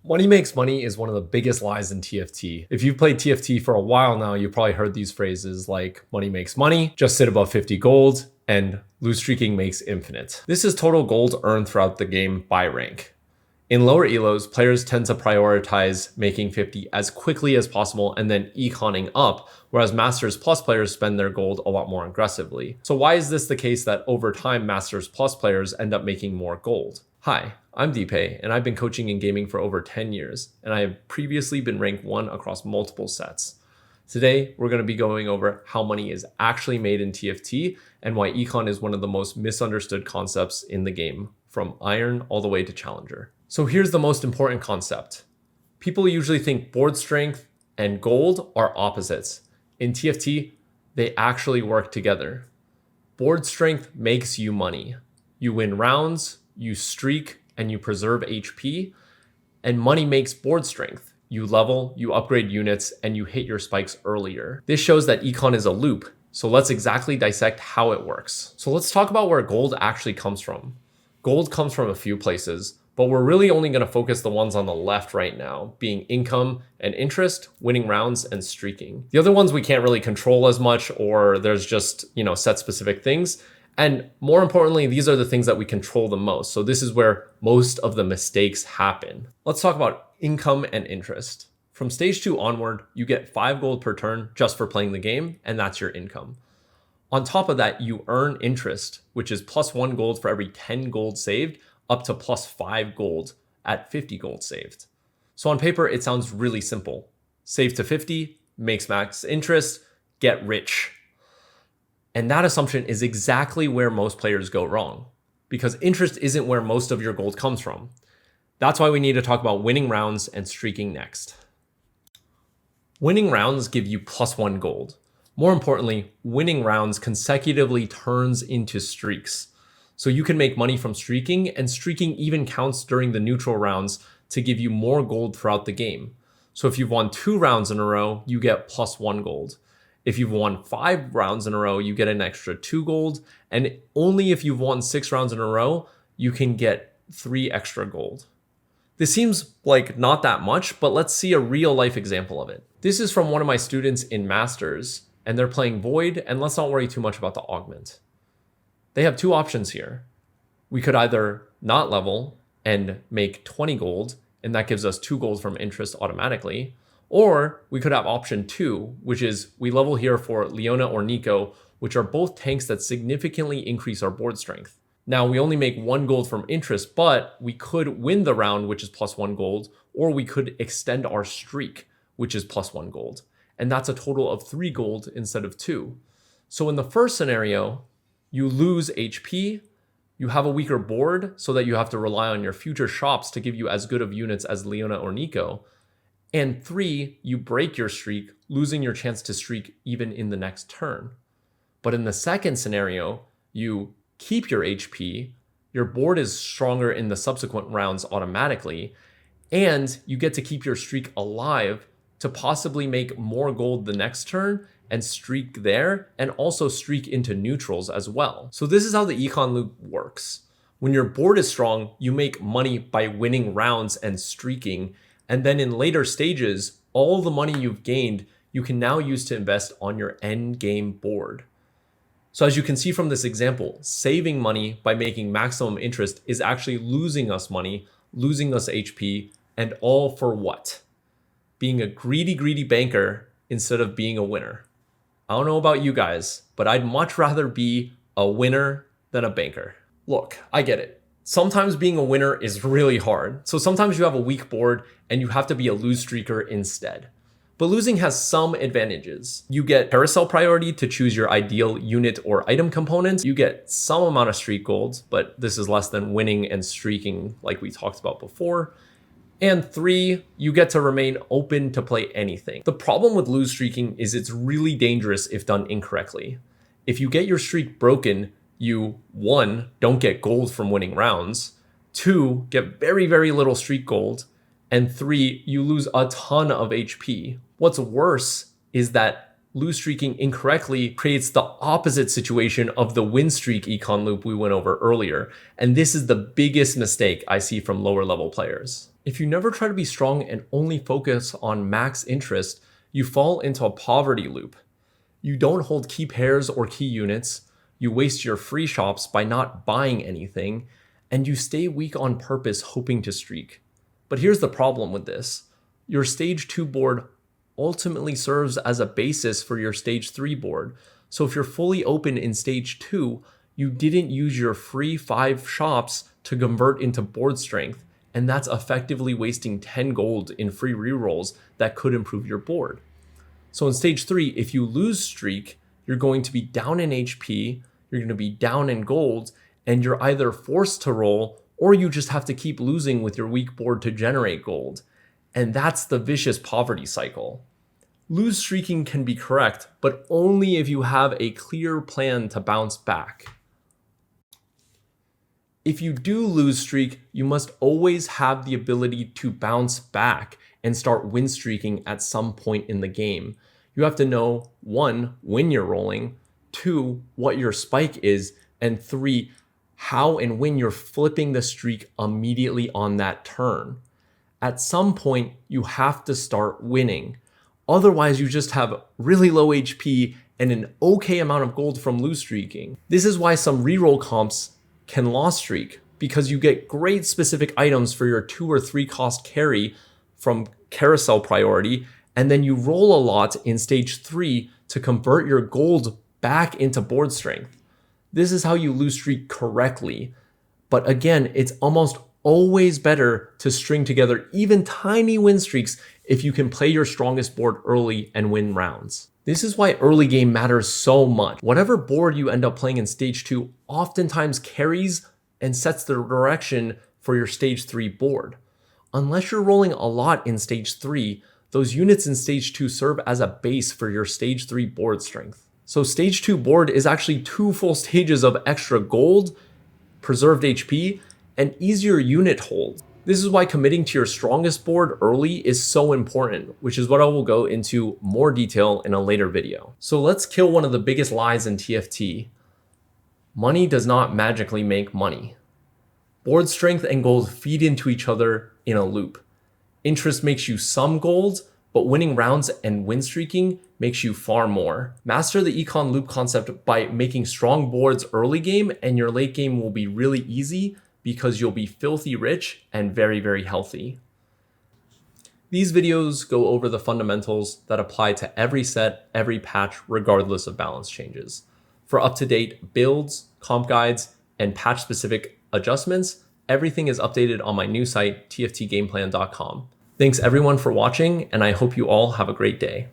Money makes money is one of the biggest lies in TFT. If you've played TFT for a while now, you've probably heard these phrases like money makes money, just sit above 50 gold, and lose streaking makes infinite. This is total gold earned throughout the game by rank. In lower elos, players tend to prioritize making 50 as quickly as possible and then econing up, whereas Masters Plus players spend their gold a lot more aggressively. So why is this the case that over time Masters Plus players end up making more gold? Hi, I'm dpei, and I've been coaching in gaming for over 10 years, and I have previously been ranked 1 across multiple sets. Today, we're going to be going over how money is actually made in TFT and why econ is one of the most misunderstood concepts in the game, from Iron all the way to Challenger. So here's the most important concept. People usually think board strength and gold are opposites. In TFT, they actually work together. Board strength makes you money. You win rounds, you streak, and you preserve HP, and money makes board strength. You level, you upgrade units, and you hit your spikes earlier. This shows that econ is a loop, so let's exactly dissect how it works. So let's talk about where gold actually comes from. Gold comes from a few places, but we're really only going to focus the ones on the left right now, being income and interest, winning rounds, and streaking. The other ones we can't really control as much, or there's just, set specific things. And more importantly, these are the things that we control the most. So this is where most of the mistakes happen. Let's talk about income and interest. From stage 2 onward, you get 5 gold per turn just for playing the game, and that's your income. On top of that, you earn interest, which is plus 1 gold for every 10 gold saved, up to plus 5 gold at 50 gold saved. So on paper, it sounds really simple. Save to 50, makes max interest, get rich. And that assumption is exactly where most players go wrong, because interest isn't where most of your gold comes from. That's why we need to talk about winning rounds and streaking next. Winning rounds give you plus 1 gold. More importantly, winning rounds consecutively turns into streaks. So you can make money from streaking, and streaking even counts during the neutral rounds to give you more gold throughout the game. So if you've won 2 rounds in a row, you get plus 1 gold. If you've won 5 rounds in a row, you get an extra 2 gold. And only if you've won 6 rounds in a row, you can get 3 extra gold. This seems like not that much, but let's see a real life example of it. This is from one of my students in Masters, and they're playing Void, and let's not worry too much about the augment. They have 2 options here. We could either not level and make 20 gold, and that gives us 2 gold from interest automatically, or we could have option 2, which is we level here for Leona or Nico, which are both tanks that significantly increase our board strength. Now, we only make 1 gold from interest, but we could win the round, which is plus 1 gold, or we could extend our streak, which is plus 1 gold. And that's a total of 3 gold instead of 2. So in the first scenario, you lose HP, you have a weaker board so that you have to rely on your future shops to give you as good of units as Leona or Nico. And 3, you break your streak, losing your chance to streak even in the next turn. But in the second scenario, you keep your HP, your board is stronger in the subsequent rounds automatically, and you get to keep your streak alive to possibly make more gold the next turn and streak there, and also streak into neutrals as well. So this is how the econ loop works. When your board is strong, you make money by winning rounds and streaking, and then in later stages, all the money you've gained, you can now use to invest on your end game board. So as you can see from this example, saving money by making maximum interest is actually losing us money, losing us HP, and all for what? Being a greedy banker instead of being a winner. I don't know about you guys, but I'd much rather be a winner than a banker. Look, I get it. Sometimes being a winner is really hard. So sometimes you have a weak board and you have to be a lose streaker instead. But losing has some advantages. You get carousel priority to choose your ideal unit or item components. You get some amount of streak gold, but this is less than winning and streaking like we talked about before. And 3, you get to remain open to play anything. The problem with lose streaking is it's really dangerous if done incorrectly. If you get your streak broken, you 1, don't get gold from winning rounds, 2, get very little streak gold, and 3, you lose a ton of HP. What's worse is that lose streaking incorrectly creates the opposite situation of the win streak econ loop we went over earlier. And this is the biggest mistake I see from lower level players. If you never try to be strong and only focus on max interest, you fall into a poverty loop. You don't hold key pairs or key units, you waste your free shops by not buying anything, and you stay weak on purpose hoping to streak. But here's the problem with this. Your stage 2 board ultimately serves as a basis for your stage 3 board. So if you're fully open in stage 2, you didn't use your free 5 shops to convert into board strength, and that's effectively wasting 10 gold in free rerolls that could improve your board. So in stage 3, if you lose streak, you're going to be down in HP, you're going to be down in gold, and you're either forced to roll or you just have to keep losing with your weak board to generate gold. And that's the vicious poverty cycle. Lose streaking can be correct, but only if you have a clear plan to bounce back. If you do lose streak, you must always have the ability to bounce back and start win streaking at some point in the game. You have to know, 1, when you're rolling, 2, what your spike is, and 3, how and when you're flipping the streak immediately on that turn. At some point, you have to start winning. Otherwise, you just have really low HP and an okay amount of gold from lose streaking. This is why some reroll comps can loss streak, because you get great specific items for your 2 or 3 cost carry from carousel priority, and then you roll a lot in stage 3 to convert your gold back into board strength. This is how you lose streak correctly. But again, it's almost always better to string together even tiny win streaks if you can play your strongest board early and win rounds. This is why early game matters so much. Whatever board you end up playing in stage 2 oftentimes carries and sets the direction for your stage 3 board. Unless you're rolling a lot in stage 3, those units in stage 2 serve as a base for your stage 3 board strength. So stage 2 board is actually 2 full stages of extra gold, preserved HP, and easier unit hold. This is why committing to your strongest board early is so important, which is what I will go into more detail in a later video. So let's kill one of the biggest lies in TFT. Money does not magically make money. Board strength and gold feed into each other in a loop. Interest makes you some gold, but winning rounds and win streaking makes you far more. Master the econ loop concept by making strong boards early game, and your late game will be really easy because you'll be filthy rich and very, very healthy. These videos go over the fundamentals that apply to every set, every patch, regardless of balance changes. For up-to-date builds, comp guides, and patch-specific adjustments, everything is updated on my new site, tftgameplan.com. Thanks everyone for watching, and I hope you all have a great day.